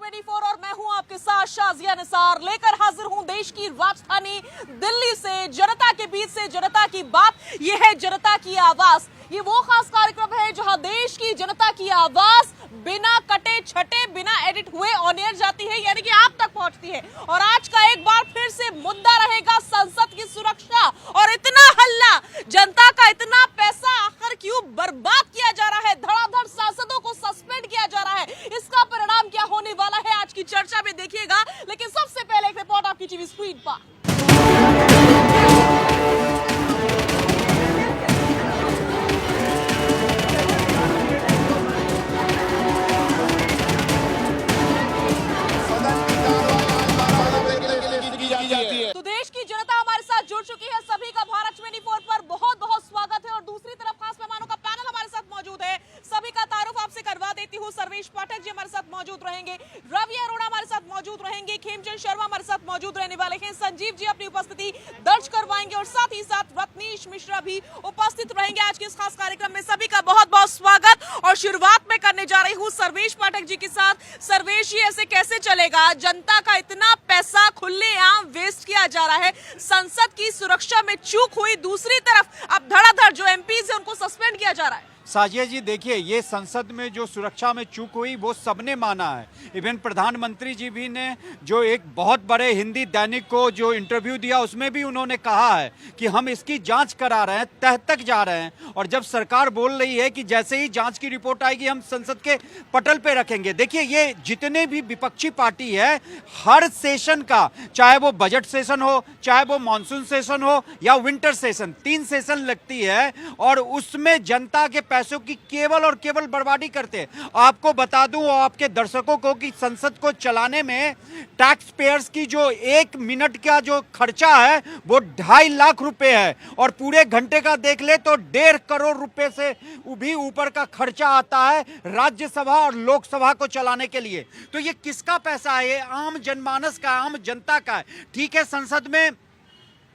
24 और मैं हूं आपके साथ शाजिया निसार, लेकर हाजिर हूं देश की राजधानी दिल्ली से जनता के बीच से जनता की बात। यह है जनता की आवाज। ये वो खास कार्यक्रम है जहां देश की जनता की आवाज बिना कटे छटे बिना एडिट हुए ऑन एयर जाती है, यानी कि आप तक पहुंचती है। और आज का एक बार फिर से मुद्दा रहेगा संसद की सुरक्षा। और इतना हल्ला, जनता का इतना पैसा आखिर क्यों बर्बाद किया जा रहा है, धड़ाधड़ सांसदों को सस्पेंड किया जा रहा है, इसका परिणाम क्या होने वाला है आज की चर्चा में देखिएगा। लेकिन सबसे पहले एक रिपोर्ट आपकी टीवी स्क्रीन पर। तो देश की जनता हमारे साथ जुड़ चुकी है, सभी का भारत 24 पर बहुत बहुत स्वागत है। और दूसरी तरफ खास मेहमानों का पैनल हमारे साथ मौजूद है, सभी का तारुफ आपसे करवा देती हूँ। सर्वेश पाठक जी हमारे साथ मौजूद रहेंगे, रवि अरोड़ा हमारे साथ मौजूद रहेंगे, खेमचंद शर्मा हमारे साथ मौजूद रहने वाले हैं, संजीव जी अपनी उपस्थिति दर्ज करवाएंगे और साथ ही साथ रत्नीश मिश्रा भी उपस्थित रहेंगे आज के इस खास कार्यक्रम में। सभी का बहुत बहुत स्वागत। और शुरुआत में करने जा रही हूँ सर्वेश पाठक जी के साथ। सर्वेश जी, ऐसे कैसे चलेगा? जनता का इतना पैसा खुलेआम वेस्ट किया जा रहा है, संसद की सुरक्षा में चूक हुई, दूसरी तरफ अब धड़ाधड़ जो एमपीज है उनको सस्पेंड किया जा रहा है। साजिया जी देखिए, ये संसद में जो सुरक्षा में चूक हुई वो सबने माना है। इवन प्रधानमंत्री जी भी ने जो एक बहुत बड़े हिंदी दैनिक को जो इंटरव्यू दिया उसमें भी उन्होंने कहा है कि हम इसकी जांच करा रहे हैं, तह तक जा रहे हैं। और जब सरकार बोल रही है कि जैसे ही जांच की रिपोर्ट आएगी हम संसद के पटल पे रखेंगे। देखिए, ये जितने भी विपक्षी पार्टी है, हर सेशन का, चाहे वो बजट सेशन हो, चाहे वो मानसून सेशन हो या विंटर सेशन, 3 सेशन लगती है और उसमें जनता के पैसों की केवल और केवल बर्बादी करते हैं। आपको बता दूं और आपके दर्शकों को कि संसद को चलाने में टैक्स पेयर्स की जो 1 मिनट का जो खर्चा है वो 2.5 लाख रुपए है और पूरे घंटे का देख ले तो 1.5 करोड़ रुपए से भी ऊपर का खर्चा आता है राज्यसभा और लोकसभा को चलाने के लिए। तो ये किसका पैसा है? ये आम जनमानस का, आम जनता का है। ठीक है, संसद में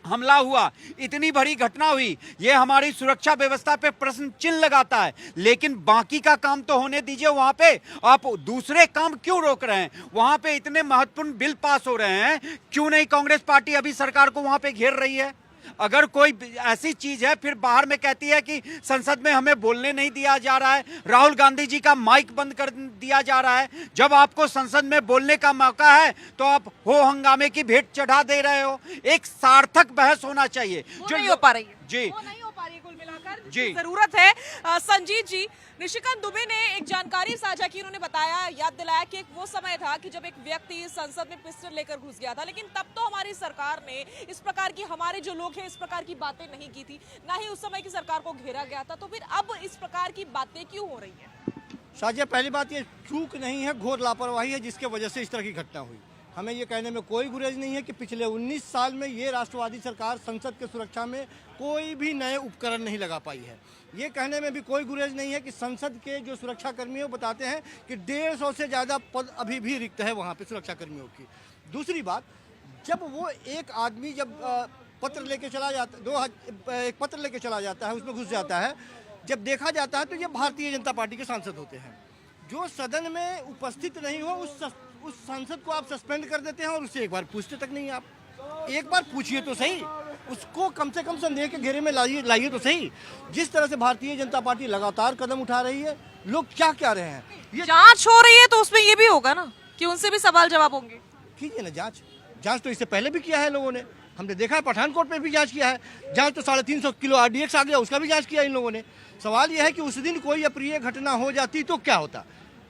हमला हुआ, इतनी बड़ी घटना हुई, ये हमारी सुरक्षा व्यवस्था पे प्रश्न चिन्ह लगाता है, लेकिन बाकी का काम तो होने दीजिए। वहां पे आप दूसरे काम क्यों रोक रहे हैं? वहां पे इतने महत्वपूर्ण बिल पास हो रहे हैं, क्यों नहीं कांग्रेस पार्टी अभी सरकार को वहां पे घेर रही है? अगर कोई ऐसी चीज है फिर बाहर में कहती है कि संसद में हमें बोलने नहीं दिया जा रहा है, राहुल गांधी जी का माइक बंद कर दिया जा रहा है। जब आपको संसद में बोलने का मौका है तो आप हो हंगामे की भेंट चढ़ा दे रहे हो। एक सार्थक बहस होना चाहिए जो नहीं हो पा रही है जी, वो नहीं हो पा रही है कुल मिलाकर जी। जरूरत है। संजीव जी, निशिकांत दुबे ने एक जानकारी साझा की, उन्होंने बताया, याद दिलाया कि एक वो समय था कि जब एक व्यक्ति संसद में पिस्टल लेकर घुस गया था, लेकिन तब तो हमारी सरकार ने इस प्रकार की, हमारे जो लोग हैं इस प्रकार की बातें नहीं की थी, ना ही उस समय की सरकार को घेरा गया था। तो फिर अब इस प्रकार की बातें क्यों हो रही है? साजिया, पहली बात ये चूक नहीं है, घोर लापरवाही है जिसके वजह से इस तरह की घटना हुई। हमें ये कहने में कोई गुरेज नहीं है कि पिछले 19 साल में ये राष्ट्रवादी सरकार संसद के सुरक्षा में कोई भी नए उपकरण नहीं लगा पाई है। ये कहने में भी कोई गुरेज नहीं है कि संसद के जो सुरक्षा कर्मी बताते हैं कि 150 से ज़्यादा पद अभी भी रिक्त है वहाँ पे सुरक्षा कर्मियों की। दूसरी बात, जब वो एक आदमी जब पत्र लेके चला जाता, एक पत्र लेके चला जाता है, उसमें घुस जाता है, जब देखा जाता है तो ये भारतीय जनता पार्टी के सांसद होते हैं। जो सदन में उपस्थित नहीं हो उस सांसद को आप सस्पेंड कर देते हैं और उससे एक बार पूछते तक नहीं। आप एक बार पूछिए तो सही, उसको कम से कम संदेह के घेरे में लाइए तो सही। जिस तरह से भारतीय जनता पार्टी लगातार कदम उठा रही है, लोग क्या क्या रहे हैं। ये जांच हो रही है तो उसमें ये भी होगा ना कि उनसे भी सवाल जवाब होंगे। कीजिए ना जांच तो इससे पहले भी किया है लोगों ने, हमने देखा है पठानकोट में भी जांच किया है। जांच तो 350 किलो RDX आ गया, उसका भी जांच किया इन लोगों ने। सवाल यह है कि उस दिन कोई अप्रिय घटना हो जाती तो क्या होता।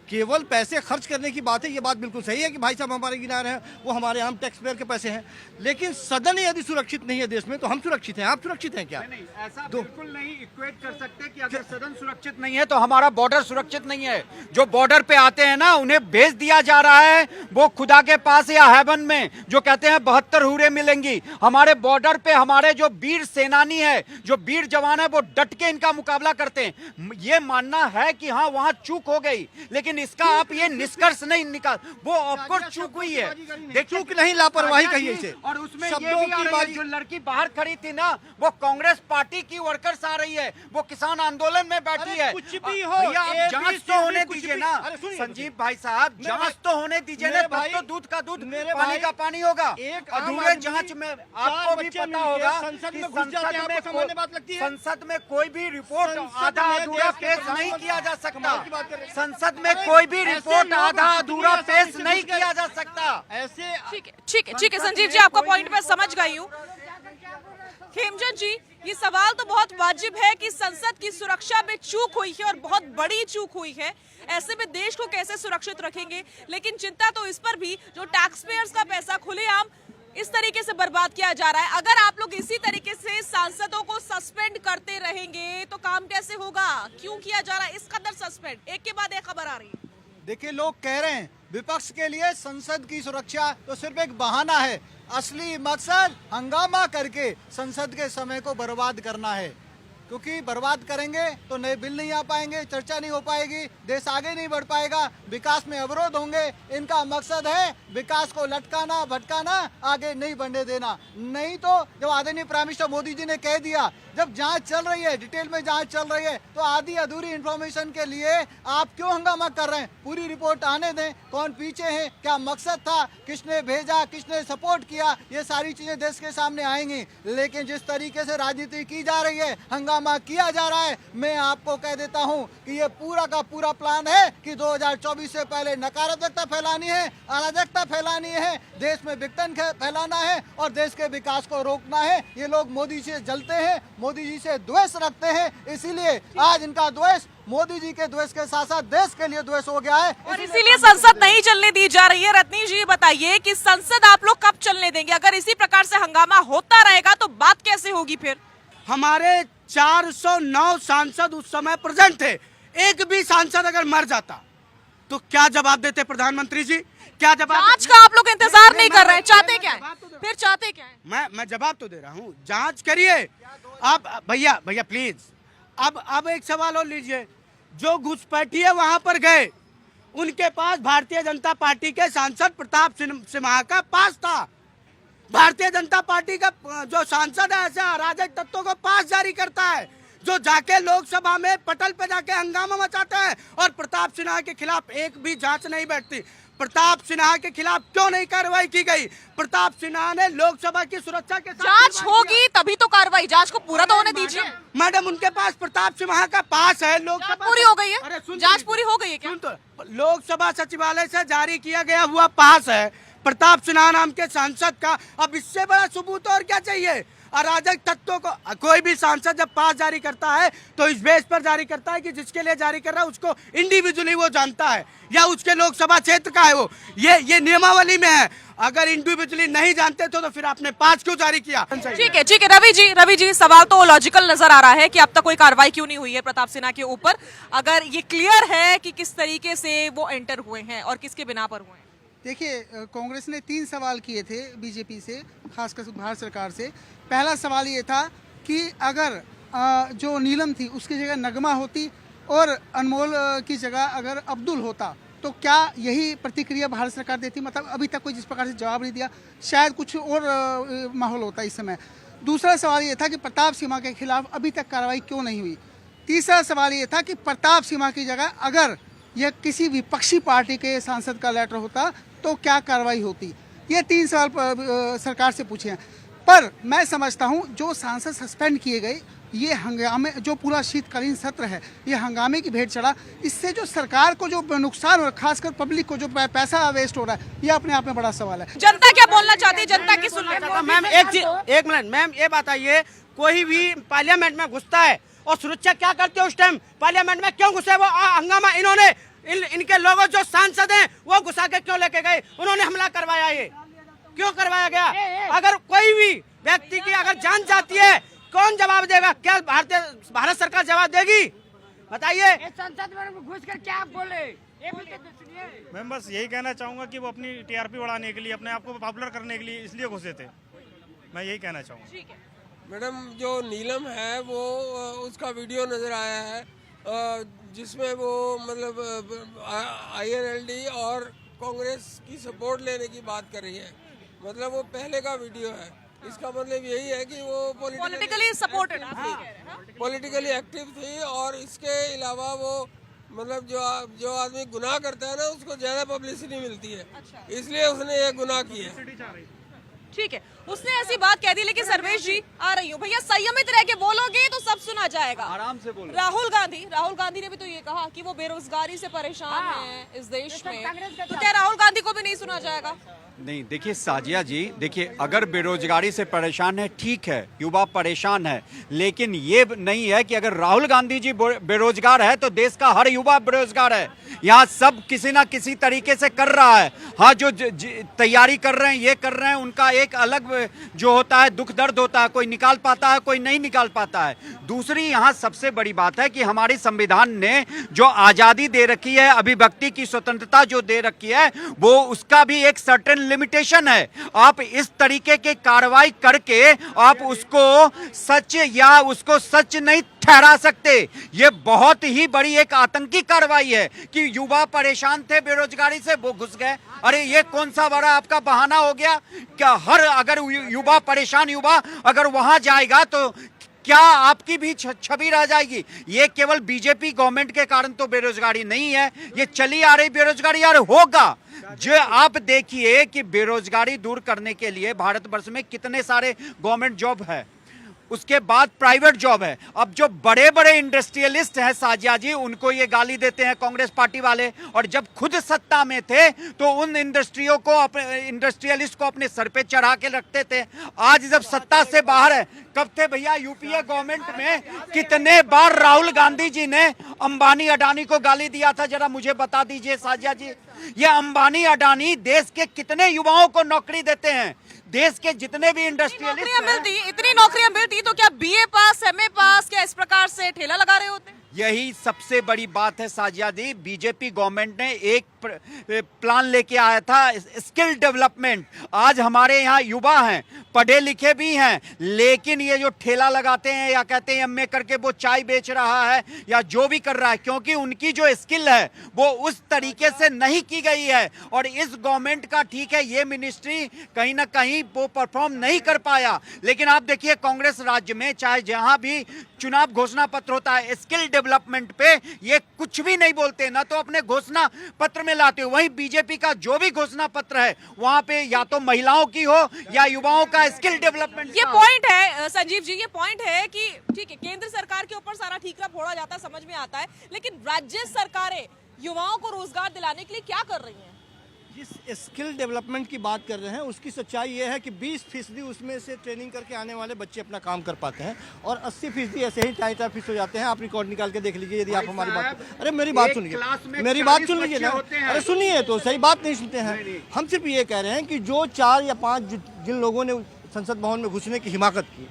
केवल पैसे खर्च करने की बात है, ये बात बिल्कुल सही है कि भाई साहब हमारे गिना रहे हैं, वो हमारे आम टैक्स पेयर के पैसे हैं, लेकिन सदन यदि सुरक्षित नहीं है देश में तो हम सुरक्षित हैं? आप सुरक्षित हैं क्या? नहीं, ऐसा बिल्कुल नहीं इक्वेट कर सकते कि अगर सदन सुरक्षित नहीं है तो हमारा बॉर्डर सुरक्षित नहीं है। जो बॉर्डर पे आते हैं ना, उन्हें भेज दिया जा रहा है वो खुदा के पास या हेवन में जो कहते हैं 72 हूरें मिलेंगी। हमारे बॉर्डर पे हमारे जो वीर सेनानी है, जो वीर जवान है, वो डट के इनका मुकाबला करते हैं। ये मानना है कि हाँ वहां चूक हो गई, लेकिन इसका आप ये निष्कर्ष नहीं निकाल, वो ऑफकोर्स चूक हुई है। देखिए चूक नहीं, लापरवाही कहिए इसे। और उसमें ये शब्दों भी आ की रही है, बाजी- जो लड़की बाहर खड़ी थी ना, वो कांग्रेस पार्टी की वर्कर्स आ रही है, वो किसान आंदोलन में बैठी अरे है। कुछ भी हो, भैया आप ABC जांच तो होने कुछ दीजिए भी- ना अरे सुनिए, संजीव भाई साहब, मेरे जांच भाई- तो होने दीजिए ना, मेरे तब भाई- तो दूध का दूध, मेरे पानी भाई, का पानी होगा। एक आम अधूरे आदमी जांच में चार आपको भी बच्चे पता मिलके होगा संसद कि में घुस जाते हैं, आपको सामान्य बात लगती है? संसद में कोई भी रिपोर्ट संसद आधा में अधूरा देश के पेश नहीं प्रधानमंत्री- किया जा सकता। कमाल की बात कर रहे हैं। संसद में अरे कोई भी ऐसे रिपोर्ट लोग आधा दुनिया अधूरा से पेश घुस नहीं गए। किया जा सकता। ऐसे ठीक है संजीव जी, आपका पॉइंट मैं समझ गई हूँ। खेमचंद जी, ये सवाल तो बहुत वाजिब है कि संसद की सुरक्षा में चूक हुई है और बहुत बड़ी चूक हुई है। ऐसे में देश को कैसे सुरक्षित रखेंगे, लेकिन चिंता तो इस पर भी जो टैक्स पेयर्स का पैसा खुलेआम इस तरीके से बर्बाद किया जा रहा है। अगर आप लोग इसी तरीके से सांसदों को सस्पेंड करते रहेंगे तो काम कैसे होगा? क्यों किया जा रहा है इस कदर सस्पेंड? एक के बाद एक खबर आ रही है। देखिए, लोग कह रहे हैं विपक्ष के लिए संसद की सुरक्षा तो सिर्फ एक बहाना है, असली मकसद हंगामा करके संसद के समय को बर्बाद करना है। क्योंकि बर्बाद करेंगे तो नए बिल नहीं आ पाएंगे, चर्चा नहीं हो पाएगी, देश आगे नहीं बढ़ पाएगा, विकास में अवरोध होंगे। इनका मकसद है विकास को लटकाना, भटकाना, आगे नहीं बढ़ने देना। नहीं तो जब आदरणीय प्राइम मिनिस्टर मोदी जी ने कह दिया, जब जांच चल रही है, डिटेल में जांच चल रही है, तो आधी अधूरी इंफॉर्मेशन के लिए आप क्यों हंगामा कर रहे हैं? पूरी रिपोर्ट आने दें, कौन पीछे है, क्या मकसद था, किसने भेजा, किसने सपोर्ट किया, ये सारी चीजें देश के सामने आएंगी। लेकिन जिस तरीके से राजनीति की जा रही है, हंगामा किया जा रहा है, मैं आपको कह देता हूं कि ये पूरा का पूरा प्लान है कि 2024 से पहले नकारात्मकता फैलानी है, अराजकता फैलानी है, देश में विघटन फैलाना है और देश के विकास को रोकना है। ये लोग मोदी से जलते हैं, मोदी जी से द्वेष रखते हैं, इसीलिए आज इनका द्वेष मोदी जी के द्वेष के साथ साथ देश के लिए द्वेष हो गया है और इसीलिए संसद नहीं चलने दी जा रही है। रत्नी जी बताइए कि संसद आप लोग कब चलने देंगे? अगर इसी प्रकार से हंगामा होता रहेगा तो बात कैसे होगी फिर? हमारे 409 सांसद उस समय प्रेजेंट थे। एक भी सांसद अगर मर जाता तो क्या जवाब देते प्रधानमंत्री जी? क्या जवाब? जांच का आप लोग इंतजार नहीं कर रहे हैं, चाहते क्या है? फिर चाहते क्या है? मैं जवाब तो दे रहा हूँ, जांच करिए आप। भैया प्लीज, अब एक सवाल और लीजिए। जो घुसपैठिए वहां पर गए, उनके पास भारतीय जनता पार्टी के सांसद प्रताप सिन्हा का पास था। भारतीय जनता पार्टी का जो सांसद है ऐसे अराजक तत्वों को पास जारी करता है, जो जाके लोकसभा में पटल पे जाके हंगामा मचाते हैं। और प्रताप सिन्हा के खिलाफ एक भी जांच नहीं बैठती। प्रताप सिन्हा के खिलाफ क्यों नहीं कार्रवाई की गई? प्रताप सिन्हा ने लोकसभा की सुरक्षा के साथ जांच होगी तभी तो कार्रवाई, जांच को पूरा तो होने दीजिए। मैडम, उनके पास प्रताप सिन्हा का पास है। लोकसभा पूरी हो गई है? अरे सुन, जांच पूरी हो गई है क्या? सुन तो, लोकसभा सचिवालय से जारी किया गया हुआ पास है प्रताप सिन्हा नाम के सांसद का। अब इससे बड़ा सबूत और क्या चाहिए? अराजक तत्वों को कोई भी सांसद जब पास जारी करता है तो इस बेस पर जारी करता है कि जिसके लिए जारी कर रहा है उसको इंडिविजुअली वो जानता है या उसके लोकसभा क्षेत्र का है वो। ये नियमावली में है। अगर इंडिविजुअली नहीं जानते तो फिर आपने पास क्यों जारी किया? ठीक है रवि जी सवाल तो लॉजिकल नजर आ रहा है कि अब तक कोई कार्रवाई क्यों नहीं हुई है प्रताप सिन्हा के ऊपर, अगर ये क्लियर है कि किस तरीके से वो एंटर हुए हैं और किसके बिना पर हुए हैं। देखिए, कांग्रेस ने 3 सवाल किए थे बीजेपी से, खासकर भारत सरकार से। पहला सवाल ये था कि अगर जो नीलम थी उसकी जगह नगमा होती और अनमोल की जगह अगर अब्दुल होता तो क्या यही प्रतिक्रिया भारत सरकार देती? मतलब अभी तक कोई जिस प्रकार से जवाब नहीं दिया, शायद कुछ और माहौल होता इस समय। दूसरा सवाल ये था कि प्रताप सिन्हा के खिलाफ अभी तक कार्रवाई क्यों नहीं हुई। तीसरा सवाल ये था कि प्रताप सिन्हा की जगह अगर यह किसी विपक्षी पार्टी के सांसद का लेटर होता तो क्या कार्रवाई होती। ये 3 सवाल सरकार से पूछे हैं। पर मैं समझता हूं जो सांसद सस्पेंड किए गए, ये हंगामे, जो पूरा शीतकालीन सत्र है, ये हंगामे की भेंट चढ़ा। इससे जो सरकार को जो नुकसान हो रहा है, खासकर पब्लिक को जो पैसा वेस्ट हो रहा है, ये अपने आप में बड़ा सवाल है। जनता क्या बोलना चाहती है? जनता की सुनना। मैम एक मिनट मैम, ये बताइए, कोई भी पार्लियामेंट में घुसता है और सुरक्षा क्या करते हो उस टाइम? पार्लियामेंट में क्यों घुसे? वो हंगामा इन्होंने इनके लोगों जो सांसद हैं वो घुसा के क्यों लेके गए? उन्होंने हमला करवाया, ये क्यों करवाया गया? अगर कोई भी व्यक्ति की अगर जान जाती है, कौन जवाब देगा? क्या भारत सरकार जवाब देगी? बताइए। संसद में घुस कर क्या आप बोले? मैं बस यही कहना चाहूँगा कि वो अपनी टीआरपी बढ़ाने के लिए, अपने आप को पॉपुलर करने के लिए इसलिए घुसे थे। मैं यही कहना चाहूँगा। ठीक है। मैडम, जो नीलम है वो उसका वीडियो नज़र आया है जिसमें वो मतलब INLD और कांग्रेस की सपोर्ट लेने की बात कर रही है। मतलब वो पहले का वीडियो है, इसका मतलब यही है कि वो पॉलिटिकली सपोर्टेड, पॉलिटिकली एक्टिव थी। और इसके अलावा वो मतलब जो आदमी गुनाह करता है ना, उसको ज़्यादा पब्लिसिटी मिलती है। इसलिए उसने ये गुनाह किया। ठीक है, उसने ऐसी बात कह दी। लेकिन सर्वेश जी, आ रही हूँ भैया, संयमित रह के बोलोगे तो सब सुना जाएगा। आराम से बोलो। राहुल गांधी ने भी तो ये कहा कि वो बेरोजगारी से परेशान हैं इस देश में, तो क्या राहुल गांधी को भी नहीं सुना जाएगा? नहीं, देखिए साजिया जी, देखिए अगर बेरोजगारी से परेशान है, ठीक है, युवा परेशान है, लेकिन ये नहीं है कि अगर राहुल गांधी जी बेरोजगार है तो देश का हर युवा बेरोजगार है। यहाँ सब किसी ना किसी तरीके से कर रहा है। हाँ, जो तैयारी कर रहे हैं, ये कर रहे हैं, उनका एक अलग जो होता है दुख दर्द होता है, कोई निकाल पाता है, कोई नहीं निकाल पाता है। दूसरी यहाँ सबसे बड़ी बात है कि हमारी संविधान ने जो आज़ादी दे रखी है, अभिव्यक्ति की स्वतंत्रता जो दे रखी है, वो उसका भी एक सर्टेन लिमिटेशन है। आप इस तरीके की कार्रवाई करके आप उसको सच या उसको सच नहीं ठहरा सकते। ये बहुत ही बड़ी एक आतंकी कार्रवाई है कि युवा परेशान थे बेरोजगारी से, वो घुस गए। अरे ये कौन सा बड़ा आपका बहाना हो गया? क्या हर अगर युवा परेशान युवा अगर वहां जाएगा तो क्या आपकी भी छवि रह जाएगी? ये केवल बीजेपी गवर्नमेंट के कारण तो बेरोजगारी नहीं है, ये चली आ रही बेरोजगारी यार होगा। जो आप देखिए कि बेरोजगारी दूर करने के लिए भारतवर्ष में कितने सारे गवर्नमेंट जॉब है, उसके बाद प्राइवेट जॉब है। अब जो बड़े बड़े इंडस्ट्रियलिस्ट हैं साजिया जी, उनको ये गाली देते हैं कांग्रेस पार्टी वाले, और जब खुद सत्ता में थे तो उन इंडस्ट्रियलिस्ट को अपने सर पे चढ़ा के रखते थे। आज जब सत्ता से बाहर है, कब थे भैया यूपीए गवर्नमेंट में कितने बार राहुल गांधी जी ने अंबानी अडानी को गाली दिया था? जरा मुझे बता दीजिए साजिया जी। ये अंबानी अडानी देश के कितने युवाओं को नौकरी देते हैं? देश के जितने भी इंडस्ट्रियलिस्ट इतनी नौकरियां मिलती तो क्या BA पास MA पास क्या इस प्रकार से ठेला लगा रहे होते? यही सबसे बड़ी बात है साजिया दी। बीजेपी गवर्नमेंट ने एक प्लान लेके आया था, स्किल डेवलपमेंट। आज हमारे यहाँ युवा हैं, पढ़े लिखे भी हैं, लेकिन ये जो ठेला लगाते हैं या कहते हैं MA करके वो चाय बेच रहा है या जो भी कर रहा है, क्योंकि उनकी जो स्किल है वो उस तरीके से नहीं की गई है। और इस गवर्नमेंट का ठीक है, ये मिनिस्ट्री कहीं ना कहीं वो परफॉर्म नहीं कर पाया। लेकिन आप देखिए कांग्रेस राज्य में चाहे जहां भी चुनाव घोषणा पत्र होता है, स्किल डेवलपमेंट पे ये कुछ भी नहीं बोलते, ना तो अपने घोषणा पत्र में लाते हो। वहीं बीजेपी का जो भी घोषणा पत्र है वहां पे या तो महिलाओं की हो या युवाओं का स्किल डेवलपमेंट। ये पॉइंट है संजीव जी, ये पॉइंट है कि ठीक है, केंद्र सरकार के ऊपर सारा ठीकरा फोड़ा जाता है, समझ में आता है, लेकिन राज्य सरकारें युवाओं को रोजगार दिलाने के लिए क्या कर रही हैं? जिस स्किल डेवलपमेंट की बात कर रहे हैं उसकी सच्चाई ये है कि 20% उसमें से ट्रेनिंग करके आने वाले बच्चे अपना काम कर पाते हैं और 80% ऐसे ही टाइट फिस हो जाते हैं। आप रिकॉर्ड निकाल के देख लीजिए यदि आप हमारी बात, अरे मेरी बात सुनिए, मेरी बात सुन लीजिए ना, अरे सुनिए तो सही बात नहीं सुनते हैं। हम सिर्फ ये कह रहे हैं कि जो 4 या 5 जिन लोगों ने संसद भवन में घुसने की हिमाकत की,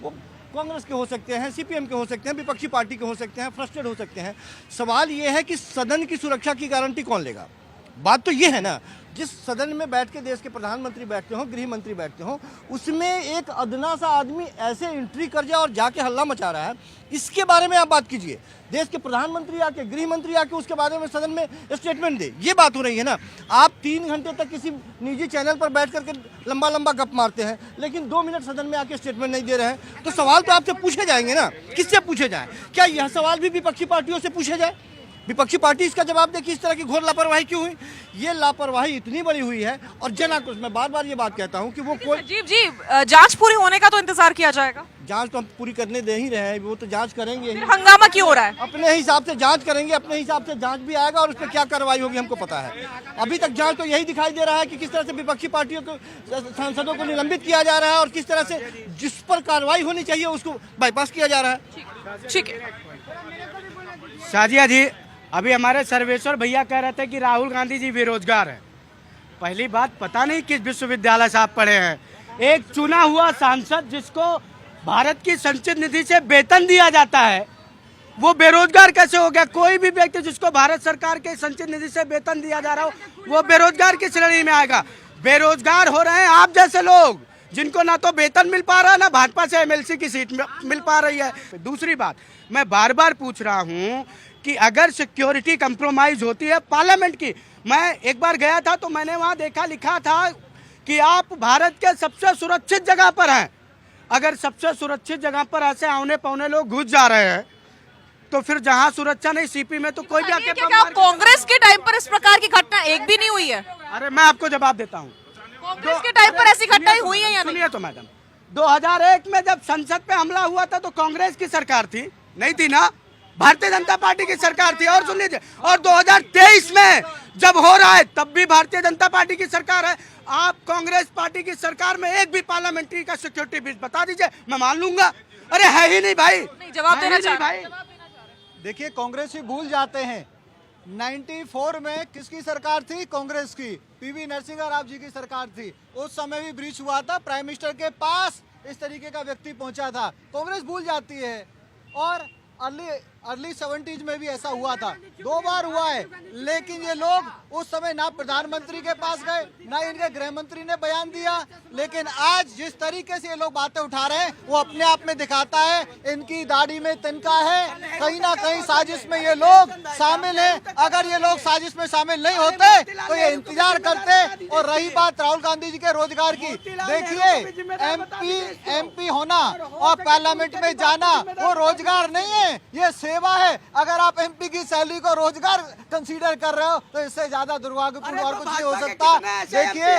वो कांग्रेस के हो सकते हैं, CPM के हो सकते हैं, विपक्षी पार्टी के हो सकते हैं, फ्रस्ट्रेट हो सकते हैं। सवाल ये है कि सदन की सुरक्षा की गारंटी कौन लेगा? बात तो ये है ना, जिस सदन में बैठ के देश के प्रधानमंत्री बैठते हो, गृह मंत्री बैठते हो, उसमें एक अदना सा आदमी ऐसे एंट्री कर जाए और जाके हल्ला मचा रहा है, इसके बारे में आप बात कीजिए। देश के प्रधानमंत्री आके, गृह मंत्री आके उसके बारे में सदन में स्टेटमेंट दे, ये बात हो रही है ना। आप 3 घंटे तक किसी निजी चैनल पर बैठ करके लंबा लंबा गप मारते हैं, लेकिन 2 मिनट सदन में आके स्टेटमेंट नहीं दे रहे हैं, तो सवाल तो आपसे पूछे जाएंगे ना। किससे पूछे जाए? क्या यह सवाल भी विपक्षी पार्टियों से पूछे जाए? विपक्षी पार्टी इसका जवाब दे कि इस तरह की घोर लापरवाही क्यों हुई। ये लापरवाही इतनी बड़ी हुई है और जन आक्रोश, मैं बार बार ये बात कहता हूं कि वो कोई संजीव जी, जांच पूरी होने का तो इंतजार किया जाएगा। जांच तो हम पूरी करने दे ही रहे हैं, वो तो जांच करेंगे ही। हंगामा क्यों हो रहा है? अपने हिसाब से जांच करेंगे, अपने हिसाब से जांच भी आएगा और उस पर क्या कार्रवाई होगी हमको पता है। अभी तक जांच तो यही दिखाई दे रहा है कि किस तरह से विपक्षी पार्टियों को, सांसदों को निलंबित किया जा रहा है और किस तरह से जिस पर कार्रवाई होनी चाहिए उसको बाईपास किया जा रहा है। ठीक है साजिया जी, अभी हमारे सर्वेश्वर भैया कह रहे थे कि राहुल गांधी जी बेरोजगार हैं। पहली बात, पता नहीं किस विश्वविद्यालय से आप पढ़े हैं। एक चुना हुआ सांसद जिसको भारत की संचित निधि से वेतन दिया जाता है, वो बेरोजगार कैसे हो गया? कोई भी व्यक्ति जिसको भारत सरकार के संचित निधि से वेतन दिया जा रहा हो वो बेरोजगार की श्रेणी में आएगा। बेरोजगार हो रहे हैं आप जैसे लोग, जिनको ना तो वेतन मिल पा रहा है ना भाजपा से एमएलसी की सीट मिल पा रही है। दूसरी बात, मैं बार बार पूछ रहा हूं कि अगर सिक्योरिटी कंप्रोमाइज होती है पार्लियामेंट की, मैं एक बार गया था तो मैंने वहां देखा, लिखा था कि आप भारत के सबसे सुरक्षित जगह पर हैं। अगर सबसे सुरक्षित जगह पर ऐसे औने पौने लोग घुस जा रहे हैं तो फिर जहां सुरक्षा नहीं सीपी में तो कोई भी आके क्या क्या कांग्रेस के टाइम पर इस प्रकार की घटना एक भी नहीं हुई है? अरे मैं आपको जवाब देता हूँ। कांग्रेस के टाइम पर ऐसी घटनाएं हुई है या नहीं? सुनिए तो मैडम, 2001 में जब संसद पे हमला हुआ था तो कांग्रेस की सरकार थी, नहीं थी ना? भारतीय जनता पार्टी की सरकार थी। और सुन लीजिए, और 2023 में जब हो रहा है तब भी भारतीय जनता पार्टी की सरकार है। आप कांग्रेस पार्टी की सरकार में एक भी पार्लियामेंट्री का सिक्योरिटी ब्रीच बता दीजिए, मैं मान लूंगा। अरे है ही नहीं भाई, नहीं, जवाब देना चाह भाई। देखिए कांग्रेस ही भूल जाते हैं 94 में किसकी सरकार थी? कांग्रेस की, पीवी नरसिंह राव जी की सरकार थी। उस समय भी ब्रीच हुआ था, प्राइम मिनिस्टर के पास इस तरीके का व्यक्ति पहुंचा था। कांग्रेस भूल जाती है। और अर्ली 70s में भी ऐसा हुआ था, 2 बार हुआ है। लेकिन ये लोग उस समय ना प्रधानमंत्री के पास गए, ना इनके गृह मंत्री ने बयान दिया। लेकिन आज जिस तरीके से ये लोग बातें उठा रहे हैं वो अपने आप में दिखाता है इनकी दाढ़ी में तिनका है। कहीं ना कहीं साजिश में ये लोग शामिल हैं। अगर ये लोग साजिश में शामिल नहीं होते तो ये इंतजार करते। और रही बात राहुल गांधी जी के रोजगार की, देखिए एमपी होना और पार्लियामेंट में जाना वो रोजगार नहीं है, ये सेवा है। अगर आप एमपी की सैलरी को रोजगार कंसीडर कर रहे हो तो इससे ज्यादा दुर्भाग्यपूर्ण और कुछ नहीं हो सकता। देखिए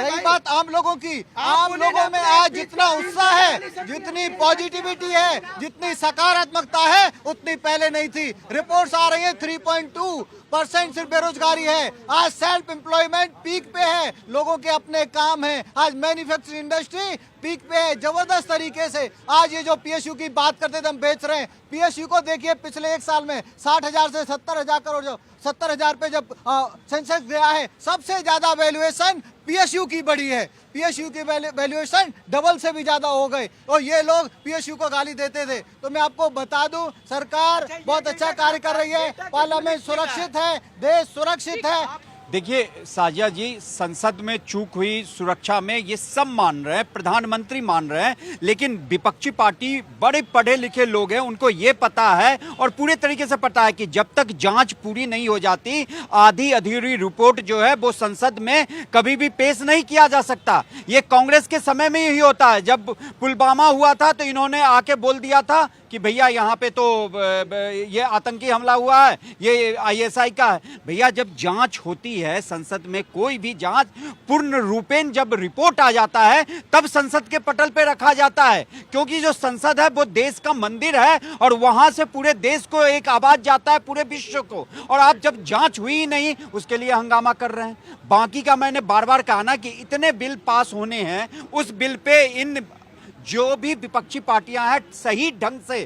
रही बात आम लोगों की, आम लोगों में आज जितना उत्साह है, जितनी पॉजिटिविटी है, जितनी सकारात्मकता है उतनी पहले नहीं थी। रिपोर्ट्स आ रही है 3.2% सिर्फ बेरोजगारी है। आज सेल्फ एम्प्लॉयमेंट पीक पे है, लोगों के अपने काम है। आज मैन्युफैक्चरिंग इंडस्ट्री पीक पे है जबरदस्त तरीके से। आज ये जो पीएसयू की बात करते थे हम बेच रहे हैं, पीएसयू को देखिए पिछले 1 साल में 60,000 से 70,000 करोड़, जो 70,000 पे जब सेंसेक्स गया है, सबसे ज्यादा वैल्यूएशन पीएसयू की बढ़ी है। पीएसयू की वैल्यूएशन डबल से भी ज्यादा हो गए और ये लोग पीएसयू को गाली देते थे। तो मैं आपको बता दूं, सरकार बहुत अच्छा कार्य कर रही है, पार्लियामेंट सुरक्षित है, देश सुरक्षित है। देखिए साजिया जी, संसद में चूक हुई सुरक्षा में ये सब मान रहे हैं, प्रधानमंत्री मान रहे हैं, लेकिन विपक्षी पार्टी बड़े पढ़े लिखे लोग हैं, उनको ये पता है और पूरे तरीके से पता है कि जब तक जांच पूरी नहीं हो जाती आधी अधूरी रिपोर्ट जो है वो संसद में कभी भी पेश नहीं किया जा सकता। ये कांग्रेस के समय में यही होता है। जब पुलवामा हुआ था तो इन्होंने आके बोल दिया था कि भैया यहाँ पे तो ये आतंकी हमला हुआ है, ये आईएसआई का है। भैया जब जांच होती है संसद में, कोई भी जांच पूर्ण रूपेण जब रिपोर्ट आ जाता है तब संसद के पटल पे रखा जाता है, क्योंकि जो संसद है वो देश का मंदिर है और वहां से पूरे देश को एक आवाज जाता है, पूरे विश्व को। और आप जब जांच हुई ही नहीं उसके लिए हंगामा कर रहे हैं। बाकी का मैंने बार बार कहा ना कि इतने बिल पास होने हैं, उस बिल पे इन जो भी विपक्षी पार्टियां हैं सही ढंग से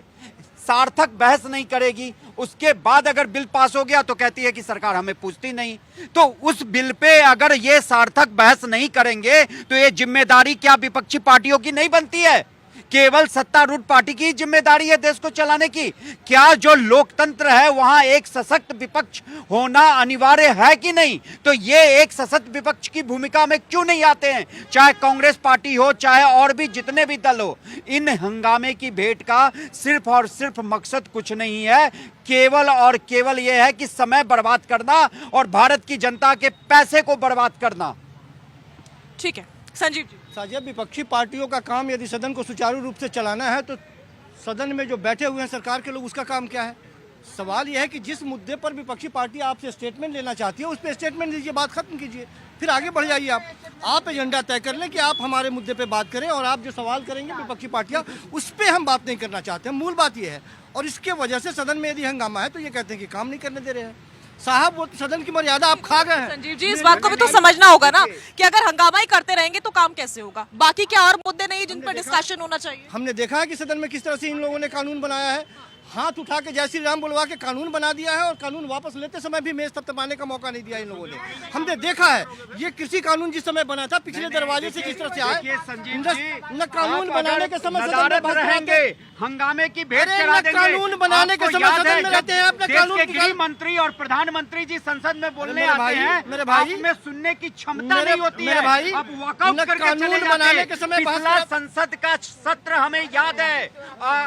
सार्थक बहस नहीं करेगी। उसके बाद अगर बिल पास हो गया तो कहती है कि सरकार हमें पूछती नहीं। तो उस बिल पे अगर ये सार्थक बहस नहीं करेंगे तो ये जिम्मेदारी क्या विपक्षी पार्टियों की नहीं बनती है? केवल सत्तारूढ़ पार्टी की जिम्मेदारी है देश को चलाने की? क्या जो लोकतंत्र है वहां एक सशक्त विपक्ष होना अनिवार्य है कि नहीं? तो ये एक सशक्त विपक्ष की भूमिका में क्यों नहीं आते हैं? चाहे कांग्रेस पार्टी हो, चाहे और भी जितने भी दल हो। इन हंगामे की भेंट का सिर्फ और सिर्फ मकसद कुछ नहीं है, केवल और केवल यह है कि समय बर्बाद करना और भारत की जनता के पैसे को बर्बाद करना। ठीक है संजीव जी। साजिया, विपक्षी पार्टियों का काम यदि सदन को सुचारू रूप से चलाना है तो सदन में जो बैठे हुए हैं सरकार के लोग, उसका काम क्या है? सवाल यह है कि जिस मुद्दे पर विपक्षी पार्टी आपसे स्टेटमेंट लेना चाहती है उस पर स्टेटमेंट दीजिए, बात खत्म कीजिए, फिर आगे बढ़ जाइए। आप एजेंडा तय कर लें कि आप हमारे मुद्दे पे बात करें और आप जो सवाल करेंगे विपक्षी पार्टियां उस पर हम बात नहीं करना चाहते हैं। मूल बात यह है। और इसके वजह से सदन में यदि हंगामा है तो ये कहते हैं कि काम नहीं करने दे रहे हैं। साहब वो सदन की मर्यादा आप खा गए हैं। संजीव जी, इस बात को भी तो समझना होगा ना कि अगर हंगामा ही करते रहेंगे तो काम कैसे होगा? बाकी क्या और मुद्दे नहीं जिन पर डिस्कशन होना चाहिए? हमने देखा है कि सदन में किस तरह से इन लोगों ने कानून बनाया है हाथ उठा के जय श्री राम बुलवा के कानून बना दिया है, और कानून वापस लेते समय भी मेज थपथपाने का मौका नहीं दिया इन लोगों ने। हमने देखा है ये कृषि कानून जिस समय बना था पिछले दरवाजे से जिस तरह से देखिए संजीव जी, आए, न कानून बनाने के समय सदन में नदारद बहस रहेंगे, हंगामे की भेंट करा देंगे। कानून बनाने के आपको समय याद सदन है में जब रहते हैं, अपने देश कानून के की गृह मंत्री और प्रधानमंत्री जी संसद में बोलने मेरे आते भाई, हैं, मेरे भाई, आप में सुनने की क्षमता नहीं होती मेरे है। भाई, आप वॉकआउट न करके कानून चले जाते बनाने हैं। के समय बहस पिछला कर- संसद का सत्र हमें याद है।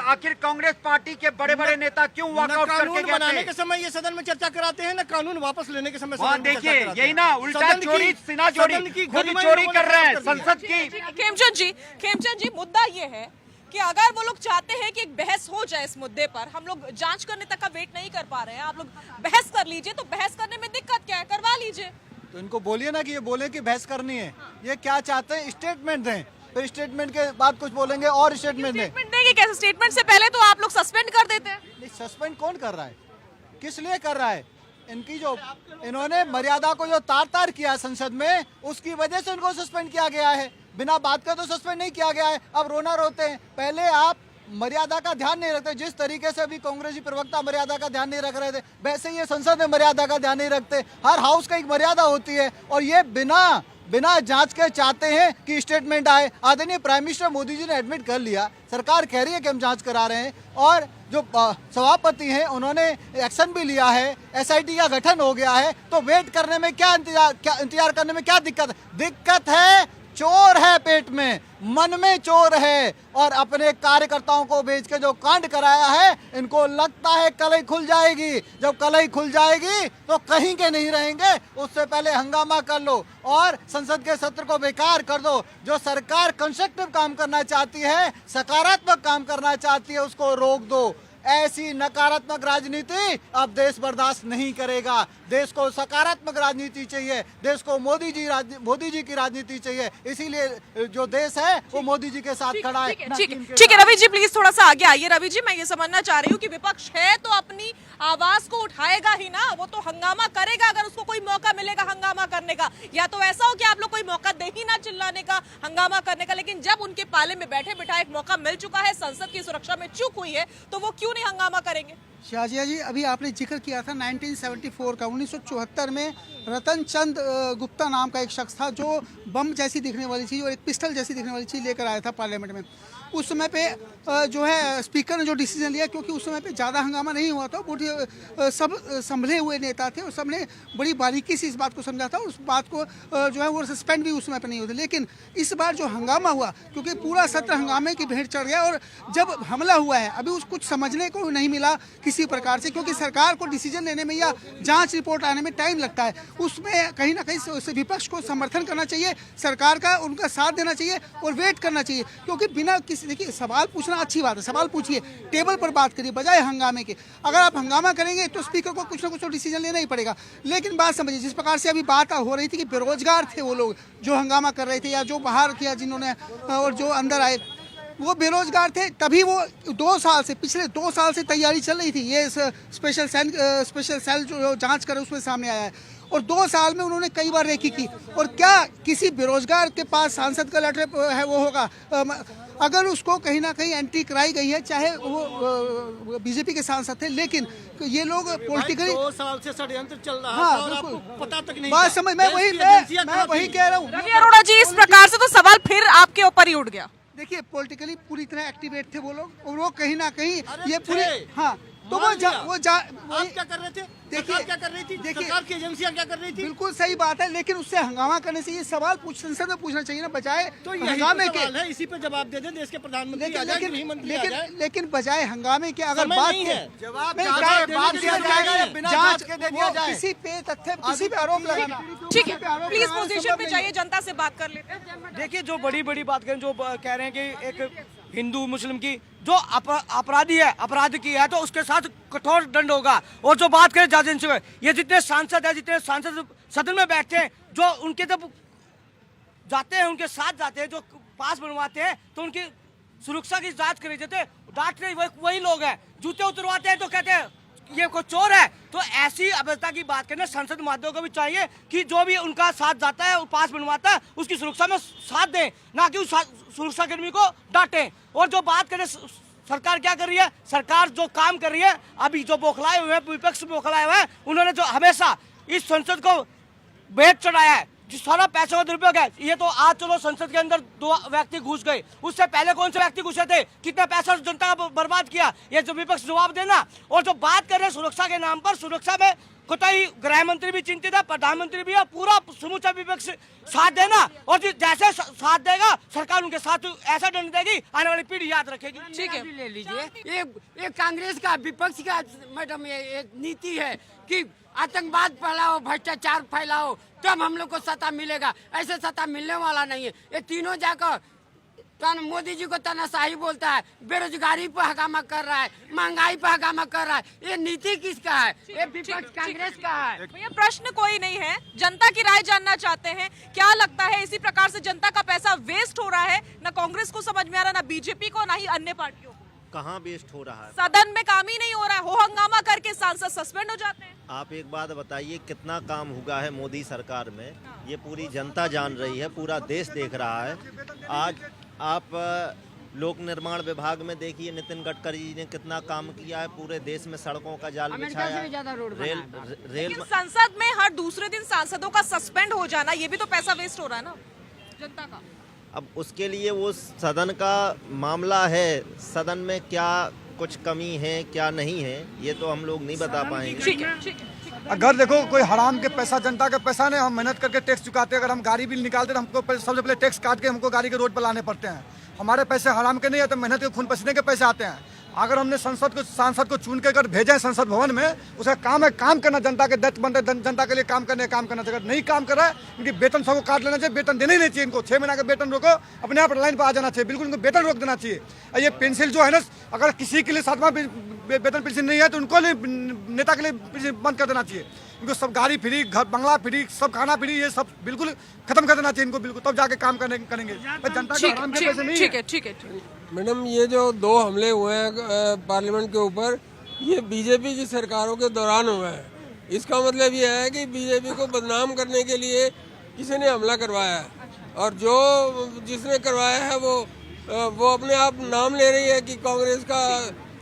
आखिर कांग्रेस पार्टी के बड़े बड़े नेता क्यों न वॉकआउट करके कानून गए बनाने थे? के समय ये सदन में चर्चा कराते हैं, न कानून वापस लेने के समय वहाँ सदन में चर्चा देखिए कराते यही हैं। ना, उल्टा सदन की- चोरी सीना चोरी, सदन की खुद गरिमा चोरी इन कर लोगों रहे ने हैं खराब कर दी है। संसद की। खेमचंद जी मुद्दा ये है कि अगर वो लोग चाहते हैं कि एक बहस हो जाए इस मुद्दे पर, हम लोग जांच करने तक का वेट नहीं कर पा रहे हैं, आप लोग बहस कर लीजिए, तो बहस करने में दिक्कत क्या है, करवा लीजिए। तो इनको बोलिए ना कि ये बोले कि बहस करनी है, ये क्या चाहते हैं स्टेटमेंट दें, फिर स्टेटमेंट के बाद कुछ बोलेंगे और स्टेटमेंट दें। स्टेटमेंट देंगे कैसे? स्टेटमेंट से पहले तो आप लोग सस्पेंड कर देते हैं। नहीं, सस्पेंड कौन कर रहा है, किस लिए कर रहा है? इनकी जो इन्होंने मर्यादा को जो तार तार किया संसद में, उसकी वजह से इनको सस्पेंड किया गया है। बिना बात का तो सस्पेंड नहीं किया गया है। अब रोना रोते हैं, पहले आप मर्यादा का ध्यान नहीं रखते। जिस तरीके से अभी कांग्रेसी प्रवक्ता मर्यादा का ध्यान नहीं रख रहे थे, वैसे ये संसद में मर्यादा का ध्यान नहीं रखते। हर हाउस का एक मर्यादा होती है, और ये बिना जांच के चाहते हैं कि स्टेटमेंट आए। आदरणीय प्राइम मिनिस्टर मोदी जी ने एडमिट कर लिया, सरकार कह रही है कि हम जांच करा रहे हैं, और जो सभापति हैं उन्होंने एक्शन भी लिया है, एसआईटी का गठन हो गया है। तो वेट करने में क्या इंतजार करने में क्या दिक्कत है? दिक्कत है चोर है पेट में, मन में चोर है, और अपने कार्यकर्ताओं को बेच के जो कांड कराया है, इनको लगता है कलई खुल जाएगी। जब कलई खुल जाएगी तो कहीं के नहीं रहेंगे। उससे पहले हंगामा कर लो और संसद के सत्र को बेकार कर दो। जो सरकार कंस्ट्रक्टिव काम करना चाहती है, सकारात्मक काम करना चाहती है, उसको रोक दो। ऐसी नकारात्मक राजनीति अब देश बर्दाश्त नहीं करेगा। देश को सकारात्मक राजनीति चाहिए, देश को मोदी जी की राजनीति चाहिए। इसीलिए जो देश है वो मोदी जी के साथ खड़ा है। ठीक है रवि जी, प्लीज थोड़ा सा आगे आइए। रवि जी, मैं ये समझना चाह रही हूँ कि विपक्ष है तो अपनी आवाज को उठाएगा ही ना, वो तो हंगामा करेगा अगर उसको कोई मौका मिलेगा हंगामा करने का। या तो ऐसा हो कि आप लोग कोई मौका दे ही ना चिल्लाने का, हंगामा करने का, लेकिन जब उनके पाले में बैठे बिठाए एक मौका मिल चुका है, संसद की सुरक्षा में चूक हुई है, तो वो क्यों नहीं हंगामा करेंगे? शाजिया जी, अभी आपने जिक्र किया था 1974 का। 1974 में रतन चंद गुप्ता नाम का एक शख्स था जो बम जैसी दिखने वाली चीज़ और एक पिस्टल जैसी दिखने वाली चीज़ लेकर आया था पार्लियामेंट में। उस समय पे जो है स्पीकर ने जो डिसीजन लिया, क्योंकि उस समय पे ज़्यादा हंगामा नहीं हुआ था, बहुत सब संभले हुए नेता थे और सबने बड़ी बारीकी से इस बात को समझा था, और उस बात को जो है वो सस्पेंड भी उस समय पे नहीं होते। लेकिन इस बार जो हंगामा हुआ, क्योंकि पूरा सत्र हंगामे की भेंट चढ़ गया, और जब हमला हुआ है अभी उस कुछ समझने को नहीं मिला किसी प्रकार से, क्योंकि सरकार को डिसीजन लेने में या जांच रिपोर्ट आने में टाइम लगता है। उसमें कहीं ना कहीं विपक्ष को समर्थन करना चाहिए, सरकार का उनका साथ देना चाहिए और वेट करना चाहिए। क्योंकि बिना किसी, देखिए सवाल पूछना अच्छी बात है, सवाल पूछिए, टेबल पर बात करिए बजाय हंगामे के। अगर आप हंगामा करेंगे तो स्पीकर को कुछ ना कुछ तो डिसीजन लेना ही पड़ेगा। लेकिन बात समझिए, जिस प्रकार से अभी बात हो रही थी कि बेरोजगार थे वो लोग जो हंगामा कर रहे थे, या जो बाहर किया जिन्होंने और जो अंदर आए वो बेरोजगार थे, तभी वो 2 साल से, पिछले 2 साल से तैयारी चल रही थी। ये स्पेशल सेल जो जांच करे उसमें सामने आया है, और 2 साल में उन्होंने कई बार रेकी की। और क्या किसी बेरोजगार के पास सांसद का लेटर है वो होगा? अगर उसको कहीं ना कहीं एंट्री कराई गई है, चाहे वो बीजेपी के सांसद थे, लेकिन ये लोग पॉलिटिकली 2 साल से षड्यंत्र चल रहा हाँ, था और बिल्कुल। आपको पता तक नहीं बात था। समझ, मैं देश वही की एजेंसियां मैं कहाँ वही थी? कह रहा हूँ। रवि अरोड़ा जी, इस प्रकार से तो सवाल फिर आपके ऊपर ही उठ गया। देखिए पॉलिटिकली पूरी तरह एक्टिवेट थे वो लोग, और वो कहीं ना कहीं अरे ये पूरे, थे। हाँ, तो मान लिया। वही आप क्या कर रहे थे? देखिए, सरकार क्या कर रही थी? देखिए, सरकार की एजेंसियां क्या कर रही थी? बिल्कुल सही बात है, लेकिन उससे हंगामा करने से ये सवाल संसद में पूछना चाहिए ना, बजाय तो यही हंगामे तो के। सवाल है, इसी पे जवाब दे दें। देश के प्रधानमंत्री आ जाए, गृह मंत्री आ जाए। लेकिन बजाय हंगामे के अगर समय बात नहीं के है। जवाब नहीं, जांच जांच के बाद देने दिया की जाएगा या जांच बिना जांच के दे दिया वो जाए? किसी पे तथ्य, किसी पे आरोप लगाना, ठीक है, किसी पे आरोप प्लीज लगाना पोजीशन संभव पे नहीं जाइए, है। जनता से बात कर लेते हैं। देखिए जो बड़ी बड़ी बात करें, जो कह रहे हैं कि एक हिंदू मुस्लिम की जो अपराधी है, अपराध की है, तो उसके साथ कठोर दंड होगा। और जो बात करें जज एजेंसी, ये जितने सांसद है, जितने सांसद सदन में बैठते हैं, जो उनके जब जाते हैं, उनके साथ जाते हैं, जो पास बनवाते हैं, तो उनकी सुरक्षा की जांच करी जाती है। डांट रहे वही लोग हैं, जूते उतरवाते हैं तो कहते हैं ये कोई चोर है। तो ऐसी अभद्रता की बात करना संसद माध्यमों को भी चाहिए कि जो भी उनका साथ जाता है और पास बनवाता है, उसकी सुरक्षा में साथ दें, ना कि उस सुरक्षा कर्मी को डांटें। और जो बात करें सरकार क्या कर रही है? सरकार जो काम कर रही है, अभी जो बौखलाए हुए हैं, विपक्ष बौखलाए हुए हैं, उन्होंने जो हमेशा इस संसद को बेच चढ़ाया है, जो सारा पैसा का दुरुपयोग है। ये तो आज चलो संसद के अंदर 2 व्यक्ति घुस गए, उससे पहले कौन से व्यक्ति घुसे थे? कितना पैसा जनता का बर्बाद किया? ये जो विपक्ष जवाब देना। और जो बात कर रहे हैं सुरक्षा के नाम पर, सुरक्षा में कोई गृह मंत्री भी चिंतित है, प्रधानमंत्री भी है, पूरा समूचा विपक्ष साथ देना। और जैसे साथ देगा सरकार उनके साथ ऐसा दंड देगी, आने वाली पीढ़ी याद रखेगी। ठीक है, ले लीजिए। ये कांग्रेस का, विपक्ष का मैडम ये एक नीति है कि आतंकवाद फैलाओ, भ्रष्टाचार फैलाओ, तब हम लोग को सत्ता मिलेगा। ऐसे सत्ता मिलने वाला नहीं है। ये तीनों जाकर मोदी जी को तानाशाही बोलता है, बेरोजगारी पर हंगामा कर रहा है, महंगाई पर हंगामा कर रहा है। ये नीति किसका है? ये विपक्ष कांग्रेस का है। भैया प्रश्न कोई नहीं है, जनता की राय जानना चाहते हैं। क्या लगता है इसी प्रकार से जनता का पैसा वेस्ट हो रहा है? ना कांग्रेस को समझ में आ रहा, ना बीजेपी को, ना ही अन्य पार्टियों को। कहाँ वेस्ट हो रहा है? सदन में काम ही नहीं हो रहा है, हो हंगामा करके सांसद सस्पेंड हो जाते हैं। आप एक बात बताइए, कितना काम हुआ है मोदी सरकार में? ये पूरी जनता जान रही है, पूरा देश देख रहा है। आज आप लोक निर्माण विभाग में देखिए, नितिन गडकरी जी ने कितना काम किया है, पूरे देश में सड़कों का जाल बिछाया है। रेल संसद में हर दूसरे दिन सांसदों का सस्पेंड हो जाना, ये भी तो पैसा वेस्ट हो रहा है ना जनता का। अब उसके लिए वो सदन का मामला है, सदन में क्या कुछ कमी है क्या नहीं है, ये तो हम लोग नहीं बता पाएंगे। ठीक है, ठीक है। अगर देखो कोई हराम के पैसा, जनता का पैसा नहीं, हम मेहनत करके टैक्स चुकाते हैं। अगर हम गाड़ी बिल निकालते तो हमको सबसे पहले टैक्स काट के हमको गाड़ी के रोड पर लाने पड़ते हैं। हमारे पैसे हराम के नहीं है, तो मेहनत के खून पसीने के पैसे आते हैं। अगर हमने सांसद को चुन के अगर भेजे संसद भवन में, उसका काम है काम करना, जनता के दैत्य बनते, जनता के लिए काम करना चाहिए। नहीं काम कर रहा है, इनकी वेतन सबको काट लेना चाहिए, वेतन देना ही नहीं चाहिए इनको। 6 महीना का वेतन रोको, अपने आप लाइन पर आ जाना चाहिए, बिल्कुल इनको वेतन रोक देना चाहिए। ये पेंसिल जो है ना, अगर किसी के लिए 7वां वेतन पेंसिल नहीं है तो उनको नेता के लिए पेंसिल बंद कर देना चाहिए। इनको सब गाड़ी फ्री, घर बंगला फ्री, सब खाना फ्री, ये सब बिल्कुल खत्म कर देना चाहिए इनको, बिल्कुल, तब जाके काम करेंगे। जनता के आराम के पैसे नहीं है। ठीक है, ठीक है। मैडम, ये जो 2 हमले हुए हैं पार्लियामेंट के ऊपर, ये बीजेपी की सरकारों के दौरान हुए हैं। इसका मतलब ये है कि बीजेपी को बदनाम करने के लिए किसी ने हमला करवाया है, और जिसने करवाया है वो अपने आप नाम ले रही है कि कांग्रेस का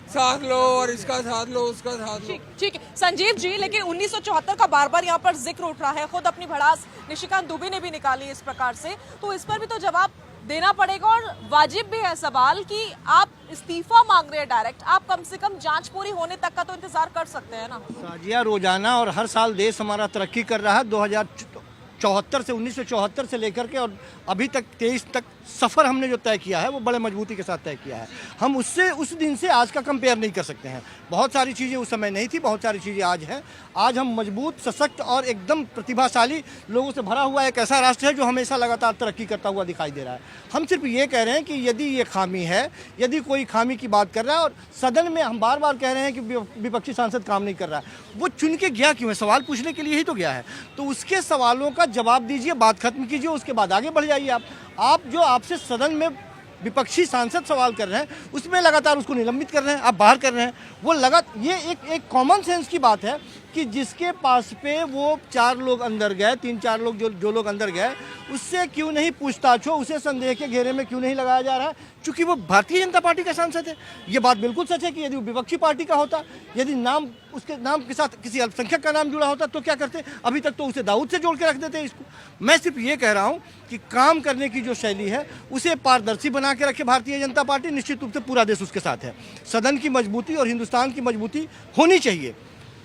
साथ लो और इसका साथ लो, उसका साथ लो। ठीक है संजीव जी, लेकिन 1974 का बार बार यहाँ पर जिक्र उठ रहा है, खुद अपनी भड़ास निशिकांत दुबे ने भी निकाली इस प्रकार से, तो इस पर भी तो जवाब देना पड़ेगा। और वाजिब भी है सवाल कि आप इस्तीफा मांग रहे हैं डायरेक्ट, आप कम से कम जांच पूरी होने तक का तो इंतजार कर सकते हैं ना। साजिया, रोजाना और हर साल देश हमारा तरक्की कर रहा है। 2074 से 1974 से लेकर के और अभी तक 23 तक सफ़र हमने जो तय किया है वो बड़े मजबूती के साथ तय किया है। हम उस दिन से आज का कंपेयर नहीं कर सकते हैं। बहुत सारी चीज़ें उस समय नहीं थी, बहुत सारी चीज़ें आज हैं। आज हम मजबूत, सशक्त और एकदम प्रतिभाशाली लोगों से भरा हुआ एक ऐसा राष्ट्र है जो हमेशा लगातार तरक्की करता हुआ दिखाई दे रहा है। हम सिर्फ ये कह रहे हैं कि यदि ये खामी है, यदि कोई खामी की बात कर रहा है और सदन में हम बार बार कह रहे हैं कि विपक्षी सांसद काम नहीं कर रहा है, वो चुन के गया क्यों है? सवाल पूछने के लिए ही तो गया है। तो उसके सवालों का जवाब दीजिए, बात खत्म कीजिए, उसके बाद आगे बढ़ जाइए। आप जो आपसे सदन में विपक्षी सांसद सवाल कर रहे हैं उसमें लगातार उसको निलंबित कर रहे हैं, आप बाहर कर रहे हैं। वो ये एक कॉमन सेंस की बात है कि जिसके पास पे वो 4 लोग अंदर गए, 3-4 लोग जो लोग अंदर गए, उससे क्यों नहीं पूछताछ हो, उसे संदेह के घेरे में क्यों नहीं लगाया जा रहा है? क्योंकि वो भारतीय जनता पार्टी का सांसद है। ये बात बिल्कुल सच है कि यदि वो विपक्षी पार्टी का होता, यदि उसके नाम के साथ किसी अल्पसंख्यक का नाम जुड़ा होता तो क्या करते? अभी तक तो उसे दाऊद से जोड़ के रख देते इसको। मैं सिर्फ ये कह रहा हूँ कि काम करने की जो शैली है उसे पारदर्शी बना के रखे भारतीय जनता पार्टी। निश्चित रूप से पूरा देश उसके साथ है। सदन की मजबूती और हिंदुस्तान की मजबूती होनी चाहिए।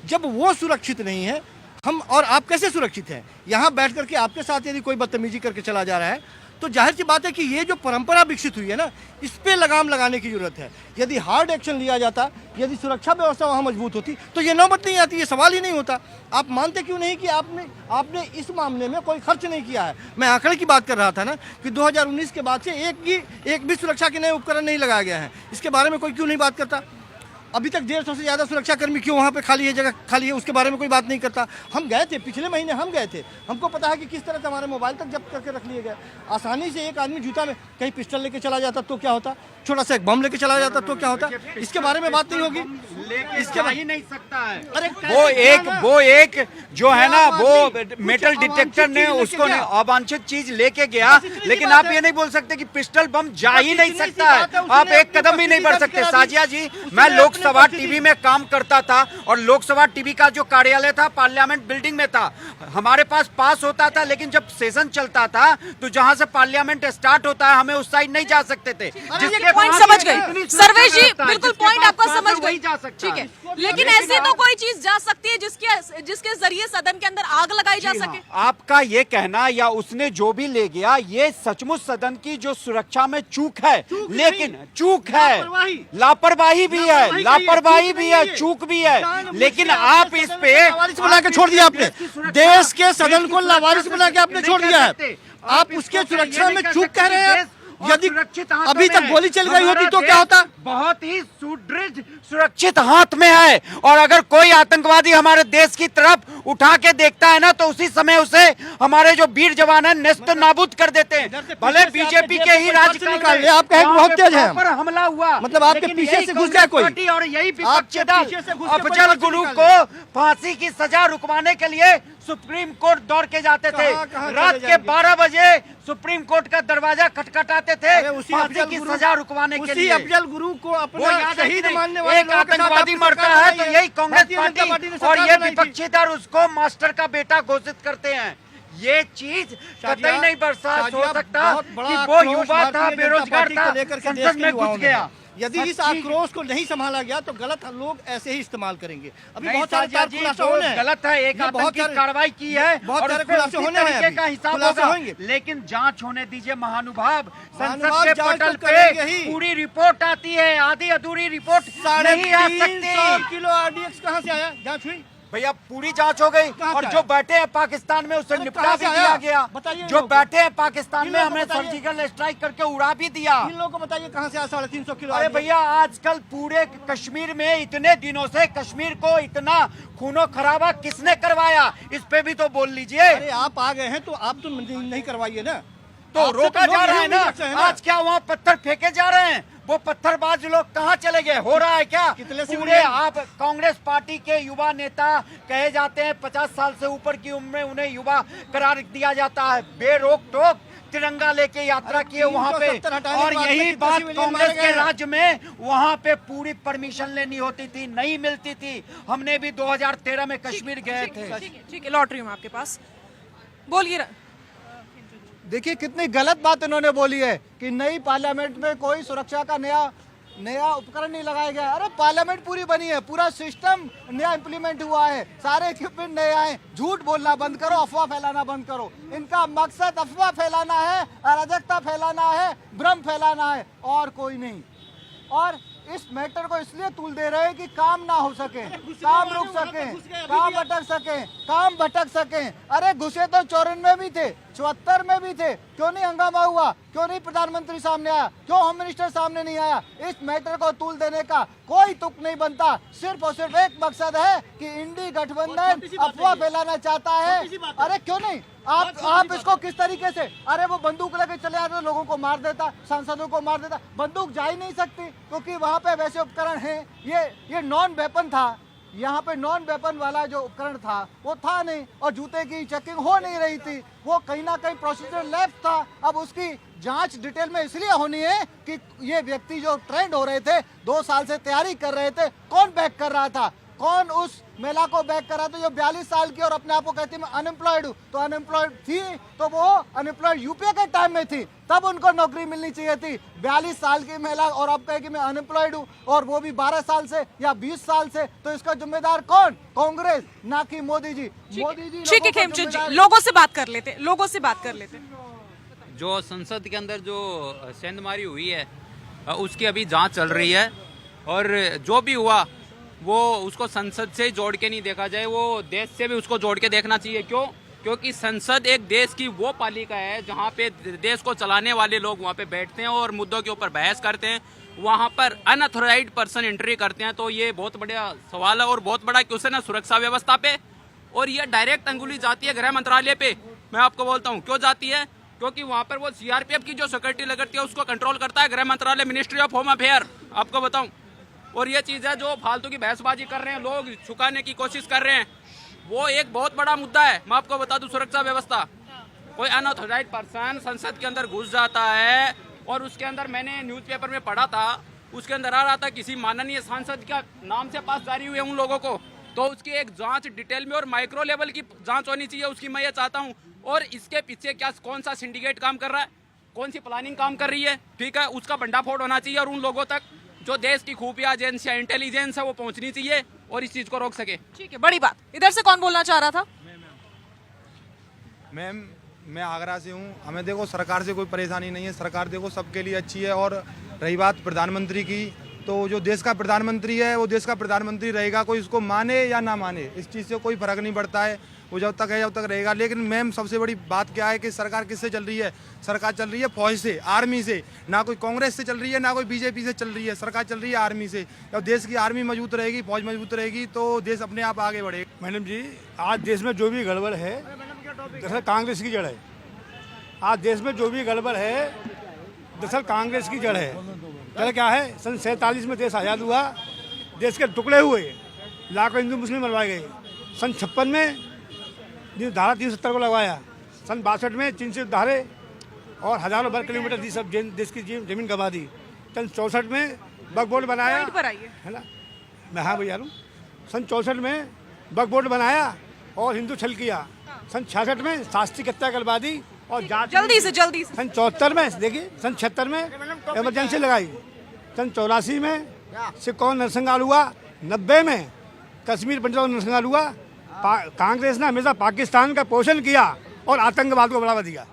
जब वो सुरक्षित नहीं है, हम और आप कैसे सुरक्षित हैं? यहाँ बैठ करके आपके साथ यदि कोई बदतमीजी करके चला जा रहा है तो जाहिर सी बात है कि ये जो परंपरा विकसित हुई है ना, इस पे लगाम लगाने की जरूरत है। यदि हार्ड एक्शन लिया जाता, यदि सुरक्षा व्यवस्था वहाँ मजबूत होती तो ये नौबत नहीं आती, ये सवाल ही नहीं होता। आप मानते क्यों नहीं कि आपने इस मामले में कोई खर्च नहीं किया है? मैं आंकड़े की बात कर रहा था ना कि 2019 के बाद से एक भी सुरक्षा के नए उपकरण नहीं लगाया गया है। इसके बारे में कोई क्यों नहीं बात करता? अभी तक 150 से ज़्यादा सुरक्षाकर्मी क्यों वहाँ पे खाली है, जगह खाली है, उसके बारे में कोई बात नहीं करता। हम गए थे पिछले महीने, हम गए थे, हमको पता है कि किस तरह से हमारे मोबाइल तक जब्त करके रख लिए गए। आसानी से एक आदमी जूता में कहीं पिस्टल लेके चला जाता तो क्या होता, छोटा सा एक बम लेके चला जाता तो क्या होता, इसके बारे में बात नहीं होगी। इसके ही नहीं सकता है। अरे वो एक जो है ना, वो मेटल डिटेक्टर ने उसको अवांछित चीज लेके गया, लेकिन आप ये नहीं बोल सकते कि पिस्टल बम जा ही नहीं सकता है। आप एक कदम भी नहीं बढ़ सकते। साजिया जी, मैं लोकसभा टीवी में काम करता था और लोकसभा टीवी का जो कार्यालय था पार्लियामेंट बिल्डिंग में था। हमारे पास होता था, लेकिन जब सेशन चलता था तो जहां से पार्लियामेंट स्टार्ट होता है हमें उस साइड नहीं जा सकते थे। पॉइंट समझ गए सर्वेश जी, बिल्कुल पॉइंट आपका समझ गए, ठीक है। लेकिन ऐसी तो कोई चीज जा सकती है जिसके जरिए सदन के अंदर आग लगाई जा सके। आपका ये कहना या उसने जो भी ले गया, ये सचमुच सदन की जो सुरक्षा में चूक है, लेकिन चूक है, लापरवाही भी है, लापरवाही भी है, चूक भी है, लेकिन आप इस पे लावारिस बना के छोड़ दिया आपने। देश के सदन को लावारिस बना के आपने छोड़ दिया है। आप उसके सुरक्षा में चूक कह रहे हैं। यदि अभी तक गोली चल गई होती तो क्या होता? बहुत ही सुदृढ़ सुरक्षित हाथ में है, और अगर कोई आतंकवादी हमारे देश की तरफ उठा के देखता है ना, तो उसी समय उसे हमारे जो वीर जवान है नेस्त नाबूद कर देते हैं। भले बीजेपी के ही राज्यकाल में आप कहें बहुत तेज है, पर हमला हुआ, मतलब आपके पीछे से घुस गया कोई, और यही विपक्षी दल अफजल गुरु को फांसी की सजा रुकवाने के लिए सुप्रीम कोर्ट दौड़ के जाते थे। रात के 12 बजे सुप्रीम कोर्ट का दरवाजा खटखटाते थे फांसी की सजा रुकवाने के लिए। अफजल गुरु को अपना शहीद मानने वाले एक आतंकवादी मरता है तो यही कांग्रेस पार्टी और ये विपक्षी दल उसको मास्टर का बेटा घोषित करते हैं। ये चीज कतई नहीं बर्दाश्त हो सकता कि वो युवा था, बेरोजगार था, संसद में घुस गया। यदि इस आक्रोश को नहीं संभाला गया तो गलत लोग ऐसे ही इस्तेमाल करेंगे। अभी बहुत सारे खुलासे होने हैं, गलत है, एक आतंकी कार्रवाई की है, बहुत सारे खुलासे होने हैं, का हिसाब होगा, लेकिन जांच होने दीजिए महानुभाव। संसद के पटल पे पूरी रिपोर्ट आती है, आधी अधूरी रिपोर्ट नहीं आ सकती। 350 किलो आरडीएक्स कहाँ से आया? जांच हुई भैया, पूरी जांच हो गई, और जो बैठे हैं पाकिस्तान में उसे निपटा भी दिया गया। जो बैठे हैं पाकिस्तान में हमने सर्जिकल स्ट्राइक करके उड़ा भी दिया। इन लोगों को बताइए कहाँ से आया 350 किलो? अरे भैया, आजकल पूरे कश्मीर में इतने दिनों से कश्मीर को इतना खूनो खराबा किसने करवाया, इस पे भी तो बोल लीजिए। अरे आप आ गए हैं तो आप तो नहीं करवाइए ना, तो रोका जा रहा है ना। आज क्या वहाँ पत्थर फेंके जा रहे हैं? वो पत्थरबाज लोग कहाँ चले गए? हो रहा है क्या? पूरे आप कांग्रेस पार्टी के युवा नेता कहे जाते हैं, 50 साल से ऊपर की उम्र में उन्हें युवा करार दिया जाता है। बेरोक टोक तिरंगा लेके यात्रा किए वहाँ पे, और यही बात कांग्रेस के राज्य में वहाँ पे पूरी परमिशन लेनी होती थी, नहीं मिलती थी। हमने भी 2013 में कश्मीर गए थे। ठीक है, लौट रही हूँ आपके पास, बोलिए। देखिए कितनी गलत बात इन्होंने बोली है कि नई पार्लियामेंट में कोई सुरक्षा का नया उपकरण नहीं लगाया गया। अरे पार्लियामेंट पूरी बनी है, पूरा सिस्टम नया इंप्लीमेंट हुआ है, सारे इक्विपमेंट नए आए। झूठ बोलना बंद करो, अफवाह फैलाना बंद करो। इनका मकसद अफवाह फैलाना है, अराजकता फैलाना है, भ्रम फैलाना है, और कोई नहीं। और इस मैटर को इसलिए तूल दे रहे हैं कि काम ना हो सके, काम रुक सके, काम अटक सके, काम भटक सके। अरे घुसे तो 94 भी थे, 74 में भी थे, क्यों नहीं हंगामा हुआ? क्यों नहीं प्रधानमंत्री सामने आया? क्यों होम मिनिस्टर सामने नहीं आया? इस मैटर को तूल देने का कोई तुक नहीं बनता। सिर्फ और सिर्फ एक मकसद है कि इंडी गठबंधन अफवाह फैलाना चाहता है। अरे क्यों नहीं? आप इसको किस तरीके से, अरे वो बंदूक लेके चले आते, लोगों को मार देता, सांसदों को मार देता। बंदूक जा ही नहीं सकती क्योंकि वहाँ पे वैसे उपकरण हैं। ये नॉन वेपन था, यहाँ पे नॉन वेपन वाला जो उपकरण था वो था नहीं, और जूते की चेकिंग हो नहीं रही थी। वो कहीं ना कहीं प्रोसीजर लेफ्ट था। अब उसकी जांच डिटेल में इसलिए होनी है कि ये व्यक्ति जो ट्रेंड हो रहे थे, 2 साल से तैयारी कर रहे थे, कौन बैक कर रहा था? कौन उस महिला को बैक करा? तो जो 42 साल की और अपने आप को कहती मैं अनएम्प्लॉयड हूँ, तो अनएम्प्लॉयड थी तो वो अनएम्प्लॉयड यूपीए के टाइम में थी, तब उनको नौकरी मिलनी चाहिए थी। 42 साल की महिला और अब कहे कि मैं अनएम्प्लॉयड हूँ, और वो भी 12 साल से या 20 साल से, तो इसका जिम्मेदार कौन? कांग्रेस, ना कि मोदी जी। मोदी जी ठीक है खेमचंद जी, लोगों से बात कर लेते। जो संसद के अंदर जो सेंधमारी हुई है उसकी अभी जांच चल रही है, और जो भी हुआ वो उसको संसद से जोड़ के नहीं देखा जाए, वो देश से भी उसको जोड़ के देखना चाहिए। क्यों? क्योंकि संसद एक देश की वो पालिका है जहाँ पे देश को चलाने वाले लोग वहाँ पे बैठते हैं और मुद्दों के ऊपर बहस करते हैं। वहाँ पर अनऑथोराइज्ड पर्सन एंट्री करते हैं, तो ये बहुत बड़ा सवाल है और बहुत बड़ा क्वेश्चन है सुरक्षा व्यवस्था पे। और ये डायरेक्ट अंगुली जाती है गृह मंत्रालय पे। मैं आपको बोलता हूँ क्यों जाती है, क्योंकि वहाँ पर वो सीआरपीएफ की जो सिक्योरिटी लगती है उसको कंट्रोल करता है गृह मंत्रालय, मिनिस्ट्री ऑफ होम अफेयर, आपको बताऊँ। और ये चीज़ है जो फालतू की बहसबाजी कर रहे हैं लोग, छुपाने की कोशिश कर रहे हैं, वो एक बहुत बड़ा मुद्दा है। मैं आपको बता दूं, सुरक्षा व्यवस्था, कोई अनऑथोराइज्ड पर्सन संसद के अंदर घुस जाता है और उसके अंदर, मैंने न्यूज़पेपर में पढ़ा था, उसके अंदर आ रहा था किसी माननीय सांसद का नाम से पास जारी हुए उन लोगों को, तो उसकी एक जांच डिटेल में और माइक्रो लेवल की जांच होनी चाहिए उसकी, मैं ये चाहता हूँ। और इसके पीछे क्या कौन सा सिंडिकेट काम कर रहा है, कौन सी प्लानिंग काम कर रही है, ठीक है, उसका भंडाफोड़ होना चाहिए और उन लोगों तक जो देश की खुफिया एजेंसी या इंटेलिजेंस है वो पहुंचनी चाहिए और इस चीज को रोक सके। ठीक है, बड़ी बात। इधर से कौन बोलना चाह रहा था? मैम, मैं आगरा से हूँ। हमें देखो सरकार से कोई परेशानी नहीं है, सरकार देखो सबके लिए अच्छी है। और रही बात प्रधानमंत्री की, तो जो देश का प्रधानमंत्री है वो देश का प्रधानमंत्री रहेगा, कोई इसको माने या ना माने, इस चीज़ से कोई फर्क नहीं पड़ता है, वो जब तक है जब तक रहेगा। लेकिन मैम सबसे बड़ी बात क्या है कि सरकार किससे चल रही है? सरकार चल रही है फौज से, आर्मी से, ना कोई कांग्रेस से चल रही है ना कोई बीजेपी से चल रही है, सरकार चल रही है आर्मी से। जब देश की आर्मी मजबूत रहेगी, फौज मजबूत रहेगी, तो देश अपने आप आगे बढ़ेगा। मैडम जी, आज देश में जो भी गड़बड़ है दरअसल कांग्रेस की जड़ है। आज देश में जो भी गड़बड़ है दरअसल कांग्रेस की जड़ है। जड़ क्या है? सन 47 में देश आज़ाद हुआ, देश के टुकड़े हुए, लाखों हिंदू मुस्लिम मरवाए गए। सन 56 में धारा 370 को लगवाया, सन 62 में 300 धारे और हजारों वर्ग किलोमीटर दी सब देश की जमीन गंवा दी। सन 64 में वक्फ बोर्ड बनाया, है ना, मैं हाँ भैया, सन 64 में वक्फ बोर्ड बनाया और हिंदू छल किया। सन 66 में शास्त्री हत्या करवा दी और जल्दी से सन 74 में देखिए, सन 76 में इमरजेंसी लगाई, सन 84 में सिखों नरसंहार हुआ, 90 में कश्मीर पंजाब नरसंहार हुआ। कांग्रेस ने हमेशा पाकिस्तान का पोषण किया और आतंकवाद को बढ़ावा दिया।